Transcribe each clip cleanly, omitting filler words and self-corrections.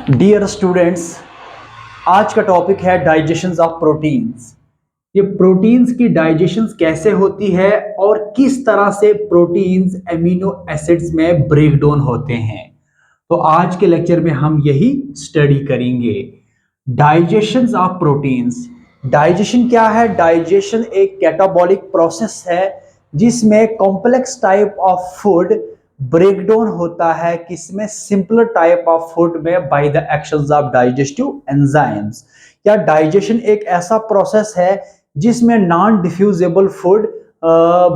Dear students, आज का topic है डाइजेशन ऑफ प्रोटीन्स। ये प्रोटीन्स की डाइजेशन कैसे होती है और किस तरह से प्रोटीन्स एमिनो एसिड्स में ब्रेक डाउन होते हैं। तो आज के लेक्चर में हम यही स्टडी करेंगे। Digestion of proteins. डाइजेशन क्या है? डाइजेशन एक कैटाबॉलिक प्रोसेस है जिसमें complex type of food breakdown होता है, किसमें? सिंपलर टाइप ऑफ फूड में by the actions of digestive enzymes. या डाइजेशन एक ऐसा प्रोसेस है जिसमें नॉन डिफ्यूजेबल फूड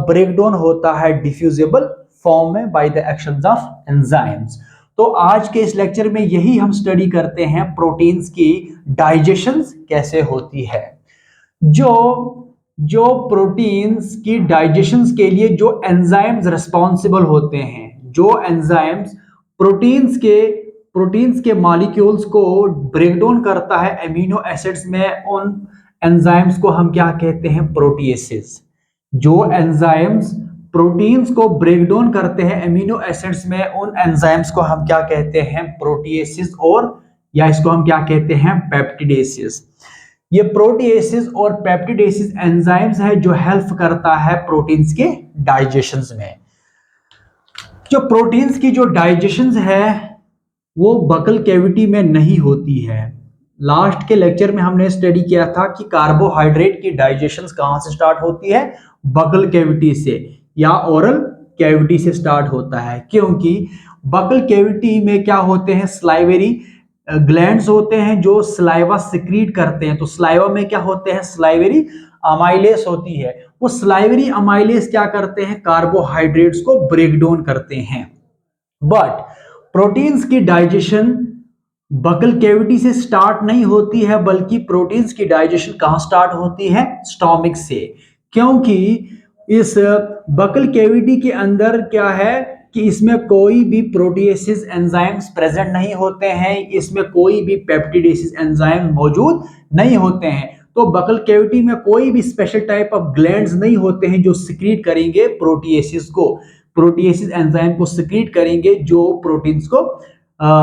ब्रेकडाउन होता है डिफ्यूजेबल फॉर्म में by the actions of enzymes. तो आज के इस लेक्चर में यही हम स्टडी करते हैं, प्रोटीन्स की डाइजेशन कैसे होती है। जो जो प्रोटीन्स की डाइजेशन के लिए जो एंजाइम्स रिस्पॉन्सिबल होते हैं, जो एंजाइम्स प्रोटीन्स के मॉलिक्यूल्स को ब्रेक डाउन करता है एमिनो एसिड्स में, उन एंजाइम्स को हम क्या कहते हैं? प्रोटीएसेस। जो एंजाइम्स प्रोटीन्स को ब्रेक डाउन करते हैं एमिनो एसिड्स में, उन एंजाइम्स को हम क्या कहते हैं? प्रोटीएसेस। और या इसको हम क्या कहते हैं? पेप्टिडेसेस। ये प्रोटीएसेस और पेप्टिडेसेस एंजाइम्स है जो हेल्प करता है प्रोटीन्स के डाइजेशन में। जो प्रोटीन्स की जो डाइजेशन है वो बकल कैविटी में नहीं होती है। लास्ट के लेक्चर में हमने स्टडी किया था कि कार्बोहाइड्रेट की डाइजेशन कहां से स्टार्ट होती है? बकल कैविटी से या ओरल कैविटी से स्टार्ट होता है, क्योंकि बकल कैविटी में क्या होते हैं? स्लाइवरी ग्लैंड्स होते हैं जो स्लाइवा सिक्रीट करते हैं। तो स्लाइवा में क्या होते हैं? स्लाइवरी अमाइलेस होती है। वो स्लाइवरी अमाइलेस क्या करते हैं? कार्बोहाइड्रेट्स को ब्रेक डाउन करते हैं। बट प्रोटीन्स की डाइजेशन बकल कैविटी से स्टार्ट नहीं होती है, बल्कि प्रोटीन्स की डाइजेशन कहां स्टार्ट होती है? स्टोमक से। क्योंकि इस बकल कैविटी के अंदर क्या है कि इसमें कोई भी प्रोटीएसेस एंजाइम्स प्रेजेंट नहीं होते हैं, इसमें कोई भी पेप्टिडेसेस एंजाइम मौजूद नहीं होते हैं। तो बकल कैविटी में कोई भी स्पेशल टाइप ऑफ ग्लैंड्स नहीं होते हैं जो सिक्रीट करेंगे प्रोटीएसेस को, प्रोटीएसेस एंजाइम को सिक्रीट करेंगे जो प्रोटीन्स को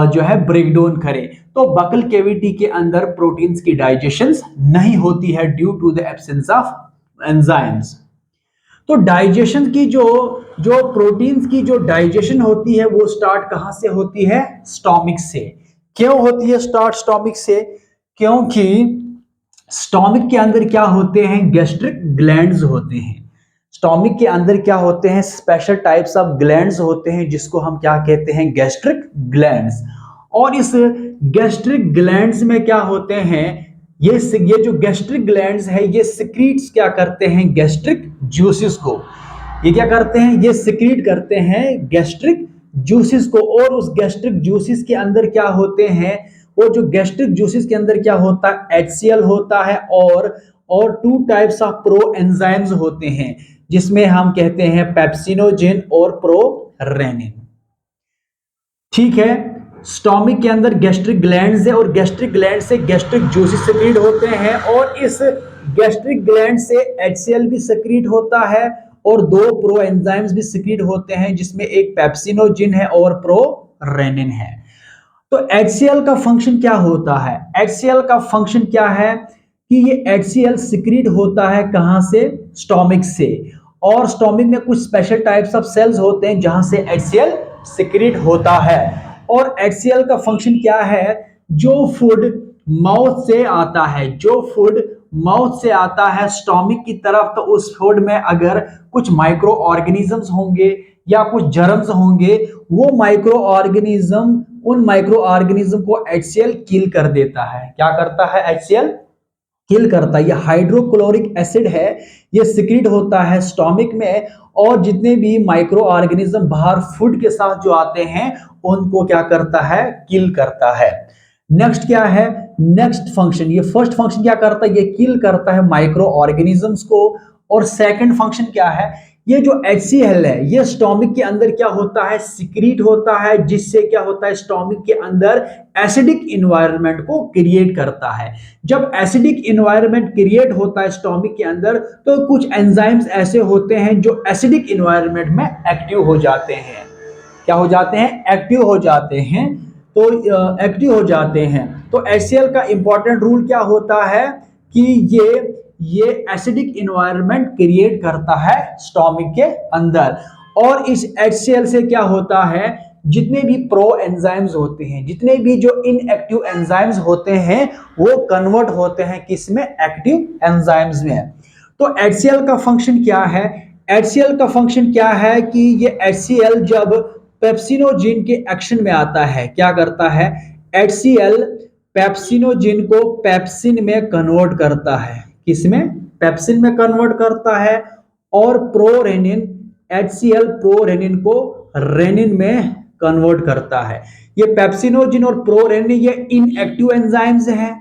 जो है ब्रेक डाउन करे। तो बकल कैविटी के अंदर प्रोटीन्स की डाइजेशन नहीं होती है due to the absence of enzymes. तो डाइजेशन की जो प्रोटीन्स की जो डाइजेशन होती है वो स्टार्ट कहां से होती है? स्टोमक से। क्यों होती है स्टार्ट स्टोमक से? क्योंकि स्टोमक के अंदर क्या होते हैं? गैस्ट्रिक ग्लैंड्स होते हैं। स्टोमक के अंदर क्या होते हैं? स्पेशल टाइप्स ऑफ ग्लैंड्स होते हैं जिसको हम क्या कहते हैं? Gastric glands. और इस गैस्ट्रिक ग्लैंड्स में क्या होते हैं? ये जो गैस्ट्रिक ग्लैंड्स है ये सिक्रीट्स क्या करते हैं? गैस्ट्रिक जूसेस को। ये क्या करते हैं? ये सिक्रीट करते हैं गैस्ट्रिक जूसेस को। और उस गैस्ट्रिक जूसेस के अंदर क्या होते हैं? वो जो गैस्ट्रिक जूसेस के अंदर क्या होता है? HCl होता है और two types of pro enzymes होते हैं जिसमें हम कहते हैं पेप्सिनोजेन और प्रोरेनिन। ठीक है, स्टोमक के अंदर गैस्ट्रिक ग्लैंड्स है और गैस्ट्रिक ग्लैंड से गैस्ट्रिक जूसेस सिक्रीट होते हैं और इस गैस्ट्रिक ग्लैंड से HCl भी सिक्रीट होता है और दो प्रो एंजाइम्स भी सिक्रीट होते हैं जिसमें एक पेप्सिनोजिन है और प्रोरेनिन है। तो HCl का फंक्शन क्या होता है? HCl का फंक्शन क्या है कि ये HCl सिक्रीट होता है कहां से? स्टोमक से। और स्टोमक में कुछ स्पेशल टाइप्स ऑफ सेल्स होते हैं जहां से HCl सिक्रीट होता है। और HCl का फंक्शन क्या है? जो फूड माउथ से आता है, जो फूड माउथ से आता है स्टोमक की तरफ, तो उस फूड में अगर कुछ माइक्रो ऑर्गेनिजम्स होंगे या कुछ जर्म्स होंगे, वो माइक्रो ऑर्गेनिज्म उन माइक्रो ऑर्गेनिज्म को HCl किल कर देता है। क्या करता है? HCl किल करता है। ये हाइड्रोक्लोरिक एसिड है, ये सिक्रीट होता है स्टोमक में और जितने भी माइक्रो ऑर्गेनिज्म बाहर फूड के साथ जो आते हैं उनको क्या करता है? किल करता है। नेक्स्ट क्या है? नेक्स्ट फंक्शन, ये फर्स्ट फंक्शन क्या करता है? ये किल करता है माइक्रो ऑर्गेनिजम्स को। और सेकंड फंक्शन क्या है? ये जो HCl है ये स्टोमक के अंदर क्या होता है? सिक्रीट होता है, जिससे क्या होता है? स्टोमक के अंदर एसिडिक इन्वायरमेंट को क्रिएट करता है। जब एसिडिक इन्वायरमेंट क्रिएट होता है स्टोमक के अंदर तो कुछ एंजाइम्स ऐसे होते हैं जो एसिडिक इन्वायरमेंट में एक्टिव हो जाते हैं। क्या हो जाते हैं? एक्टिव हो जाते हैं। तो एक्टिव हो जाते हैं। तो HCl का इंपॉर्टेंट रूल क्या होता है कि ये एसिडिक इन्वायरमेंट क्रिएट करता है स्टोमिक के अंदर। और इस HCl से क्या होता है, जितने भी प्रो एंजाइम्स होते हैं, जितने भी जो इनएक्टिव एंजाइम्स होते हैं, वो कन्वर्ट होते हैं किसमें, एक्टिव एंजाइम्स में। तो HCl का फंक्शन क्या है, HCl का फंक्शन क्या है कि ये HCl जब पेप्सिनोजिन के एक्शन में आता है, क्या करता है, HCl पेप्सिनोजिन को पेप्सिन में कन्वर्ट करता है, किसमें, पेप्सिन में कन्वर्ट करता है। और प्रोरेनिन, HCl प्रोरेनिन को रेनिन में कन्वर्ट करता है। ये पेप्सिनोजिन और प्रोरेनिन ये इनएक्टिव एंजाइम्स हैं,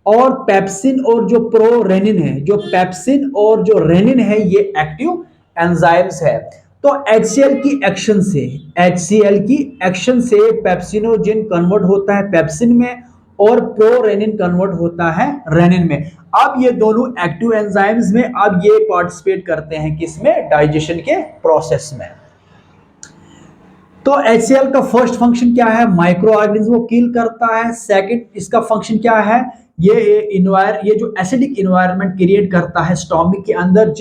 और पेप्सिन और जो प्रोरेनिन है, जो पेप्सिन और जो रेनिन है, ये एक्टिव एंजाइम्स है। तो HCl की एक्शन से, HCl की एक्शन से पेप्सिनोजिन कन्वर्ट होता है पेप्सिन में, और प्रोरेनिन कन्वर्ट होता है रेनिन में। अब ये दोनों एक्टिव एंजाइम्स में अब ये पार्टिसिपेट करते हैं किसमें, डाइजेशन के प्रोसेस में। तो HCl का फर्स्ट फंक्शन क्या है, माइक्रो ऑर्गेनिज्म को किल करता है। सेकंड इसका फंक्शन क्या है, ये जो एसिडिक इन्वायरमेंट क्रिएट करता है स्टोमिक के अंदर,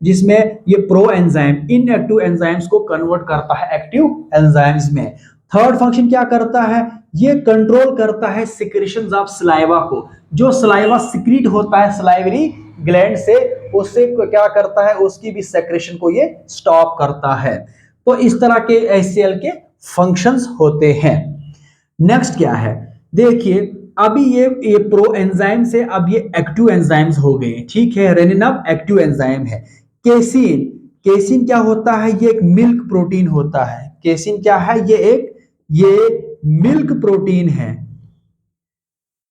जिसमें ये प्रो एंजाइम इनएक्टिव एंजाइम्स को कन्वर्ट करता है एक्टिव एंजाइम्स में। थर्ड फंक्शन क्या करता है, ये कंट्रोल करता है सिक्रेशंस ऑफ सलाइवा को, जो सलाइवा सिक्रीट होता है सलाइवरी ग्लैंड से, उससे क्या करता है, उसकी भी सेक्रेशन को ये स्टॉप करता है। तो इस तरह के HCl के फंक्शंस होते हैं। नेक्स्ट क्या है, देखिए अभी ये प्रो एंजाइम से अब ये एक्टिव एंजाइम्स हो गए, ठीक है, रेनिन अब एक्टिव एंजाइम है। केसिन, केसिन क्या होता है, ये एक मिल्क प्रोटीन होता है। केसिन क्या है, ये मिल्क प्रोटीन है।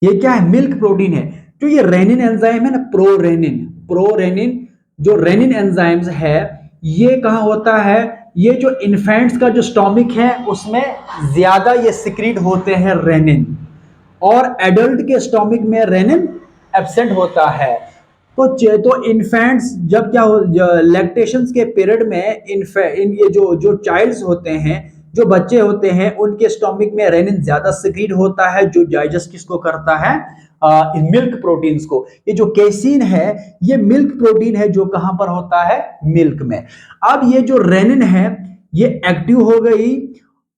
ये क्या है, मिल्क प्रोटीन है। जो ये रेनिन एंजाइम है ना, प्रोरेनिन जो रेनिन एंजाइम्स है, ये कहाँ होता है, ये जो इन्फेंट्स का जो स्टोमिक है उसमें ज्यादा ये सिक्रीट होते हैं रेनिन, और एडल्ट के स्टोमिक में रेनिन एब्सेंट होता है। तो इन्फेंट्स जब क्या हो, लैक्टेशंस के पीरियड में ये जो चाइल्ड्स होते हैं, जो बच्चे होते हैं, उनके स्टोमिक में रेनिन ज्यादा सिक्रीट होता है, जो डाइजेस्ट किसको करता है, मिल्क प्रोटीन्स को। ये जो केसिन है ये मिल्क प्रोटीन है, जो कहां पर होता है, मिल्क में। अब ये जो रेनिन है ये एक्टिव हो गई,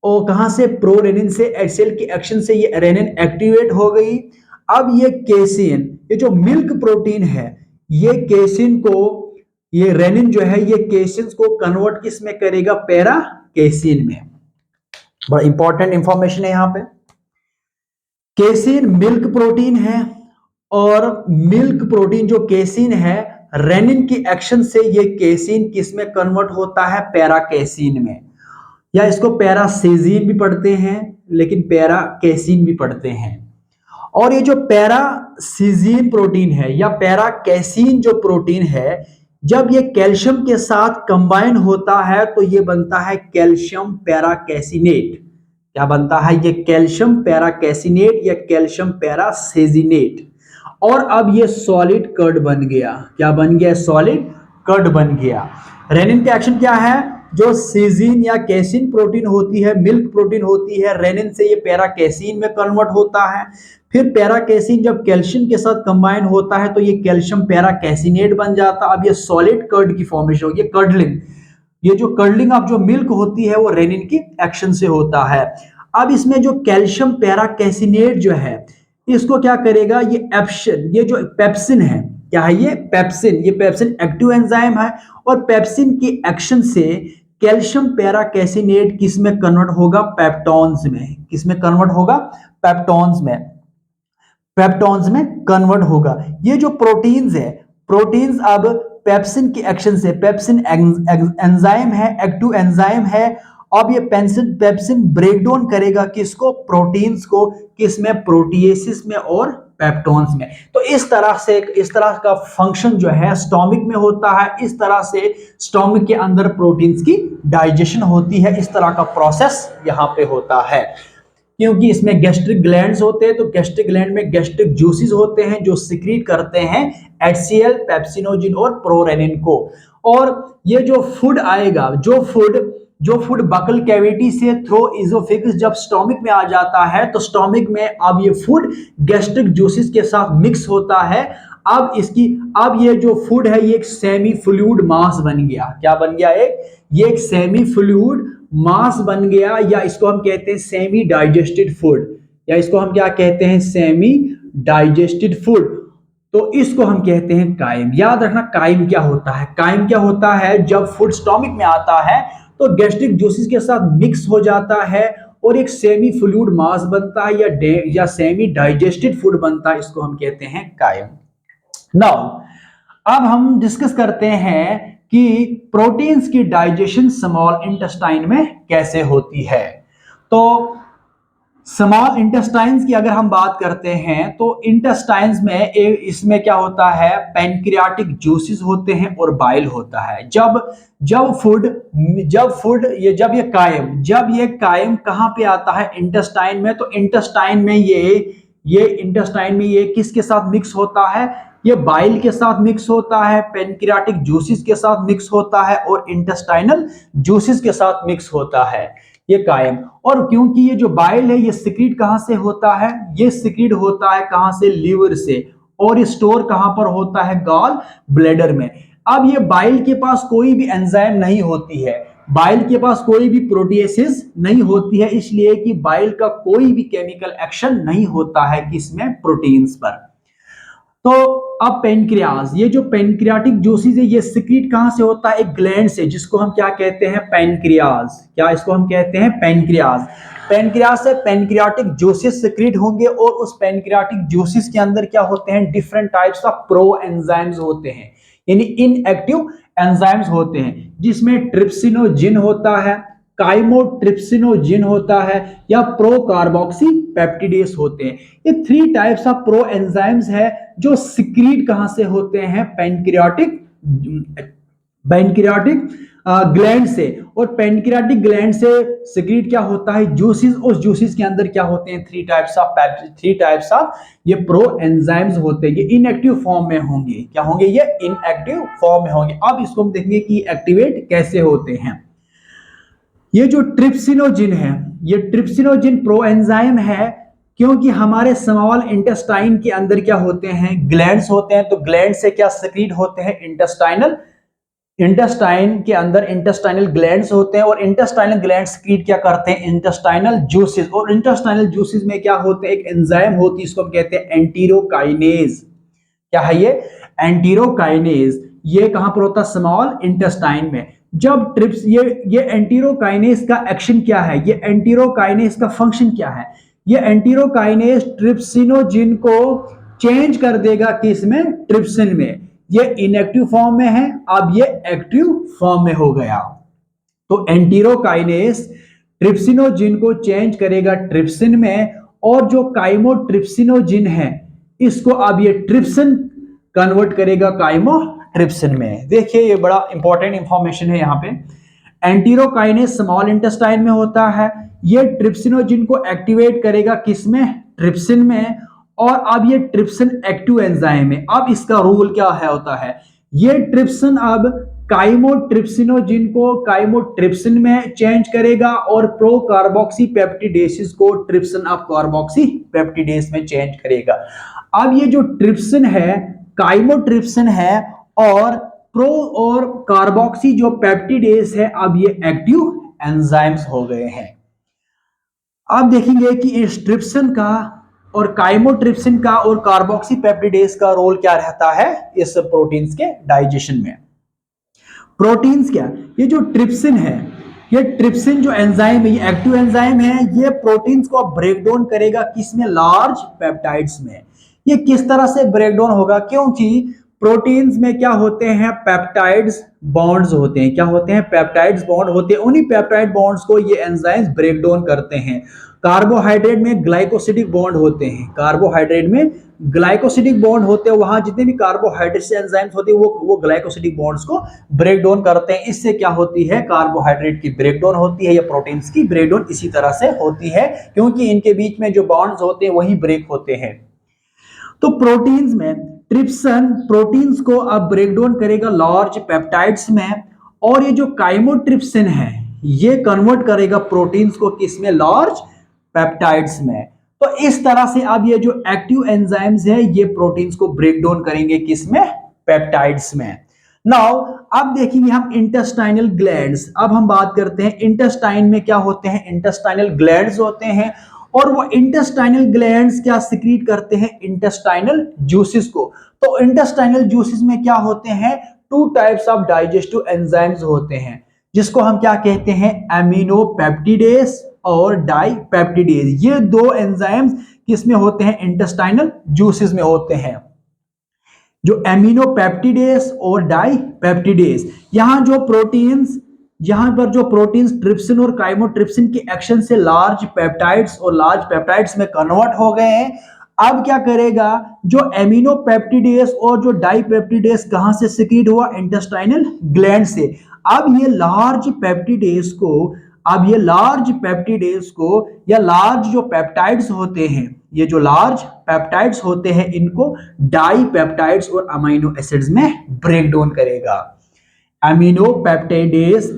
और कहां से, प्रोरेनिन से, HCl की एक्शन से ये रेनिन एक्टिवेट हो गई। अब ये केसिन, ये जो मिल्क प्रोटीन है, ये केसिन को, ये रेनिन जो है ये केसिन को कन्वर्ट किस में करेगा, पैरा केसिन में। बड़ा इंपॉर्टेंट इंफॉर्मेशन है यहां पे। केसिन मिल्क प्रोटीन है, और मिल्क प्रोटीन जो केसिन है, रेनिन की एक्शन से ये केसिन किस में कन्वर्ट होता है, पैरा केसिन में, या इसको पैरासेजिन भी पढ़ते हैं, लेकिन पैरा केसिन भी पढ़ते हैं। और ये जो पैरासीजीन प्रोटीन है या पैरा कैसीन जो प्रोटीन है, जब ये कैल्शियम के साथ कंबाइन होता है तो ये बनता है कैल्शियम पैराकैसिनेट। क्या बनता है, ये कैल्शियम पैराकैसिनेट या कैल्शियम पैरासेजिनेट। और अब ये सॉलिड कर्ड बन गया। क्या बन गया, सॉलिड कर्ड बन गया। रेनिन का एक्शन क्या है, जो सीजीन या कैसिन प्रोटीन होती है, मिल्क प्रोटीन होती है, रेनिन से ये पैराकैसिन में कन्वर्ट होता है। फिर पैराकैसिन जब कैल्शियम के साथ कंबाइन होता है तो ये कैल्शियम पैराकैसिनेट बन जाता है। अब ये सॉलिड कर्ड की फॉर्मेशन होगी, कर्डलिंग। ये जो कर्डलिंग ऑफ जो मिल्क होती है वो रेनिन की एक्शन से होता है। अब इसमें जो कैल्शियम पैराकैसिनेट जो है, इसको क्या करेगा, ये एप्शन, ये जो पेप्सिन है, क्या है ये पेप्सिन एक्टिव एंजाइम है, और पेप्सिन की एक्शन से कैल्शियम पैराकैसिनेट किस में कन्वर्ट होगा, पेप्टोन्स में। किस में कन्वर्ट होगा, पेप्टोन्स में, पेप्टोन्स में कन्वर्ट होगा। ये जो प्रोटीन्स है, प्रोटीन्स अब पेप्सिन की एक्शन से, पेप्सिन एंजाइम है, एक्टिव एंजाइम है। अब ये पेप्सिन ब्रेक डाउन करेगा किसको, प्रोटीन्स को, किसमें, प्रोटीएसिस में और पेप्टोन्स में। तो इस तरह का फंक्शन जो है स्टोमिक में होता है। इस तरह से स्टोमिक के अंदर प्रोटीन्स की डाइजेशन होती है। इस तरह का प्रोसेस यहाँ पे होता है। क्योंकि इसमें गैस्ट्रिक ग्लैंड्स होते हैं, तो गैस्ट्रिक ग्लैंड में गैस्ट्रिक जूसेस होते हैं जो सिक्रीट करते हैं HCl, पेप्सिनोजिन और प्रोरेनिन को। और ये जो फूड आएगा, जो फूड जो फूड बकल कैविटी से थ्रो इजोफेगस जब स्टोमिक में आ जाता है तो स्टोमिक में अब ये फूड गैस्ट्रिक जूसेस के साथ मिक्स होता है। अब ये जो फूड है ये एक सेमी फ्लूइड मास बन गया। क्या बन गया? ये एक सेमी फ्लूइड मास बन गया, या इसको हम कहते हैं सेमी डाइजेस्टेड फूड, या इसको हम क्या कहते हैं? Semi digested food. तो इसको हम कहते हैं काइम। याद रखना काइम क्या होता है। काइम क्या होता है? जब फूड स्टोमिक में आता है तो गैस्ट्रिक जूसेस के साथ मिक्स हो जाता है और एक सेमी फ्लूइड मास बनता है या सेमी डाइजेस्टेड फूड बनता है, इसको हम कहते हैं काइम। नाउ अब हम डिस्कस करते हैं कि प्रोटीन्स की डाइजेशन स्मॉल इंटेस्टाइन में कैसे होती है। तो स्मॉल इंटेस्टाइन्स की अगर हम बात करते हैं तो इंटेस्टाइन्स में इसमें क्या होता है? पैनक्रियाटिक जूसेस होते हैं और बाइल होता है। जब ये कायम कहां पे आता है? इंटेस्टाइन में। तो इंटेस्टाइन में ये किसके साथ मिक्स होता है? ये बाइल के साथ मिक्स होता है, पैनक्रियाटिक जूसेस के साथ मिक्स होता है और इंटेस्टाइनल जूसेस के साथ मिक्स होता है ये कायम। और क्योंकि ये जो बाइल है ये सिक्रीट कहां से होता है? ये सिक्रीट होता है कहां से? लीवर से। और ये स्टोर कहां पर होता है? गॉल ब्लैडर में। अब ये बाइल के पास कोई भी एंजाइम नहीं होती है, बाइल के पास कोई भी प्रोटीएसिस नहीं होती है, इसलिए कि बाइल का कोई भी केमिकल एक्शन नहीं होता है किसमें? प्रोटीन्स पर। तो अब पेनक्रियाज, ये जो पेनक्रियाटिक जूसेस है ये सिक्रीट कहां से होता है? एक ग्लैंड से, जिसको हम क्या कहते हैं? पैनक्रियाज। क्या इसको हम कहते हैं? पैनक्रियाज। पैनक्रियाज से पेनक्रियाटिक जूसेस सिक्रीट होंगे और उस पेनक्रियाटिक जूसेस के अंदर क्या होते हैं? Different types of pro enzymes होते हैं, यानी इनएक्टिव एंजाइम्स होते हैं, जिसमें ट्रिप्सिनोजिन होता है, काइमोट्रिप्सिनोजिन होता है, या प्रो कार्बोक्सी पेप्टिडेस होते हैं। ये 3 टाइप्स ऑफ प्रो एंजाइम्स है जो सिक्रीट कहां से होते हैं? पैनक्रियाटिक ग्लैंड से। और पैनक्रियाटिक ग्लैंड से सिक्रीट क्या होता है? जूसेस। उस जूसेस के अंदर क्या होते हैं? 3 टाइप्स ऑफ ये प्रो एंजाइम्स होते हैं। ये इनएक्टिव फॉर्म में होंगे। क्या होंगे? ये इनएक्टिव फॉर्म में होंगे। अब इसको हम देखेंगे कि एक्टिवेट कैसे होते हैं। ये जो ट्रिप्सिनोजिन है, ये ट्रिप्सिनोजिन प्रो एंजाइम है, क्योंकि हमारे स्मॉल इंटेस्टाइन के अंदर क्या होते हैं? ग्लैंड्स होते हैं। तो ग्लैंड से क्या सिक्रीट होते हैं? इंटेस्टाइन के अंदर इंटेस्टाइनल ग्लैंड्स होते हैं और इंटेस्टाइनल ग्लैंड सिक्रीट क्या करते हैं? Intestinal juices. और इंटेस्टाइनल जूसेस में क्या होते हैं? एक एंजाइम होती है, इसको हम कहते हैं एंटीरोकाइनेज। क्या है ये? एंटीरोकाइनेज। ये कहां पर होता है? स्मॉल इंटेस्टाइन में। जब ट्रिप्स ये एंटीरोकाइनेज का एक्शन क्या है? ये एंटीरोकाइनेज का फंक्शन क्या है? ये एंटीरोकाइनेज ट्रिप्सिनोजिन को चेंज कर देगा किसमें? ट्रिप्सिन में। ये इनएक्टिव फॉर्म में है, अब ये एक्टिव फॉर्म में हो गया। तो एंटीरोकाइनेज ट्रिप्सिनोजिन को चेंज करेगा ट्रिप्सिन में, और जो काइमोट्रिप्सिनोजिन है इसको अब ये ट्रिप्सिन कन्वर्ट करेगा काइमोट्रिप्सिन में। देखिए ये बड़ा इंपॉर्टेंट इंफॉर्मेशन है यहाँ पे। एंटीरोकाइनेज स्मॉल इंटेस्टाइन में होता है, ये ट्रिप्सिनोजिन को एक्टिवेट करेगा किसमें? ट्रिप्सिन में। और अब ये ट्रिप्सिन एक्टिव एंजाइम है। अब इसका रोल क्या है होता है? ये ट्रिप्सिन अब काइमोट्रिप्सिनोजिन को काइमोट्रिप्सिन में चेंज करेगा और प्रो कार्बोक्सी पेप्टिडेसिस को ट्रिप्सिन ऑफ कार्बोक्सी पेप्टिडेस में चेंज करेगा। अब ये जो ट्रिप्सिन है, काइमोट्रिप्सिन है, और प्रो और कार्बोक्सी जो पेप्टिडेस है, अब ये एक्टिव एंजाइम्स हो गए हैं। अब देखेंगे कि इस ट्रिप्सिन का और काइमोट्रिप्सिन का और कार्बोक्सी पेप्टिडेस का रोल क्या रहता है इस प्रोटीन्स के डाइजेशन में। प्रोटीन्स क्या? ये जो ट्रिप्सिन है, ये ट्रिप्सिन जो एंजाइम है, ये एक्टिव एंजाइम है, ये प्रोटीन्स को ब्रेक डाउन करेगा किसमें? लार्ज पेप्टाइड्स में। ये किस तरह से ब्रेक डाउन होगा? क्योंकि प्रोटीन्स में क्या होते हैं? पेप्टाइड्स बॉन्ड्स होते हैं। क्या होते हैं? पेप्टाइड्स बॉन्ड होते हैं। उन्हीं पेप्टाइड बॉन्ड्स को ये एंजाइम्स ब्रेक डाउन करते हैं। कार्बोहाइड्रेट में ग्लाइकोसिडिक बॉन्ड होते हैं, कार्बोहाइड्रेट में ग्लाइकोसिडिक बॉन्ड होते हैं। वहां जितने भी कार्बोहाइड्रेट से एंजाइम्स होते हैं वो ग्लाइकोसिडिक बॉन्ड्स को ब्रेक डाउन करते हैं। इससे क्या होती है? कार्बोहाइड्रेट की ब्रेक डाउन होती है या प्रोटीन्स की ब्रेक डाउन इसी तरह से होती है, क्योंकि इनके बीच में जो बॉन्ड्स होते हैं वही ब्रेक होते हैं। तो प्रोटीन्स में ट्रिप्सिन प्रोटीन्स को अब ब्रेक डाउन करेगा लार्ज पेप्टाइड्स में, और ये जो काइमोट्रिप्सिन है ये कन्वर्ट करेगा प्रोटीन्स को किसमें, लार्ज पेप्टाइड्स में। तो इस तरह से अब ये जो एक्टिव एंजाइम्स है ये प्रोटीन्स को ब्रेक डाउन करेंगे किसमें, पेप्टाइड्स में। नाउ अब देखेंगे हम इंटेस्टाइनल ग्लैंड्स। अब हम बात करते हैं इंटेस्टाइन में क्या होते हैं, इंटेस्टाइनल ग्लैंड्स होते हैं और वो इंटेस्टाइनल ग्लैंड्स क्या सिक्रीट करते हैं, इंटेस्टाइनल जूसेस को। तो इंटेस्टाइनल जूसेस में क्या होते हैं, two types of digestive enzymes होते हैं जिसको हम क्या कहते हैं, एमिनोपेप्टिडेस और डाइपेप्टिडेस। ये दो एंजाइम्स किसमें होते हैं, इंटेस्टाइनल जूसेस में होते हैं, जो एमिनोपेप्टिडेस और डाइपेप्टिडेस। यहां जो प्रोटीन्स, यहां पर जो प्रोटीन्स ट्रिप्सिन और काइमोट्रिप्सिन के एक्शन से लार्ज पेप्टाइड्स और लार्ज पेप्टाइड्स में कन्वर्ट हो गए हैं। अब क्या करेगा, जो एमिनोपेप्टिडेस और जो डाइपेप्टिडेस कहां से सिक्रीट हुआ, इंटेस्टाइनल ग्लैंड से। अब ये लार्ज पेप्टिडेस को, अब ये लार्ज पेप्टिडेस को या लार्ज जो पेप्टाइड्स होते हैं, ये जो लार्ज पेप्टाइड्स होते हैं इनको डाइपेप्टाइड्स और अमीनो एसिड्स में ब्रेक डाउन करेगा।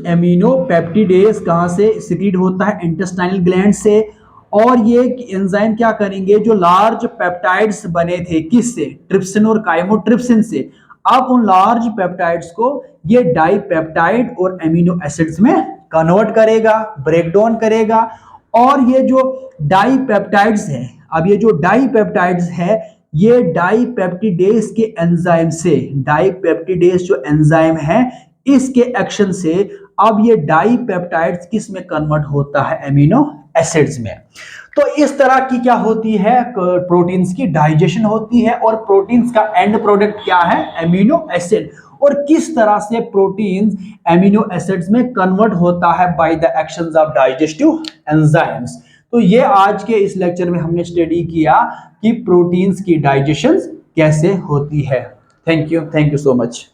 एमिनोपेप्टिडेस कहां से सिक्रीट होता है, इंटेस्टाइनल ग्लैंड से। और ये एंजाइम क्या करेंगे, जो लार्ज पेप्टाइड्स बने थे किससे, ट्रिप्सिन और काइमोट्रिप्सिन से, अब उन लार्ज पेप्टाइड्स को ये डाइपेप्टाइड और एमिनो एसिड्स में कन्वर्ट करेगा, ब्रेक डाउन करेगा। और ये जो डाइपेप्टाइड्स है, अब ये जो डाइपेप्टाइड्स है ये डाइपेप्टिडेस के एंजाइम से, डाइपेप्टिडेस जो एंजाइम है इसके एक्शन से अब ये डाइपेप्टाइड्स किस में कन्वर्ट होता है, एमिनो एसिड्स में। तो इस तरह की क्या होती है, प्रोटीन्स की डाइजेशन होती है और प्रोटीन्स का एंड प्रोडक्ट क्या है, एमिनो एसिड। और किस तरह से प्रोटीन्स एमिनो एसिड्स में कन्वर्ट होता है by the actions of digestive enzymes. तो ये आज के इस लेक्चर में हमने स्टडी किया कि प्रोटीन्स की डाइजेशन कैसे होती है। Thank you so much.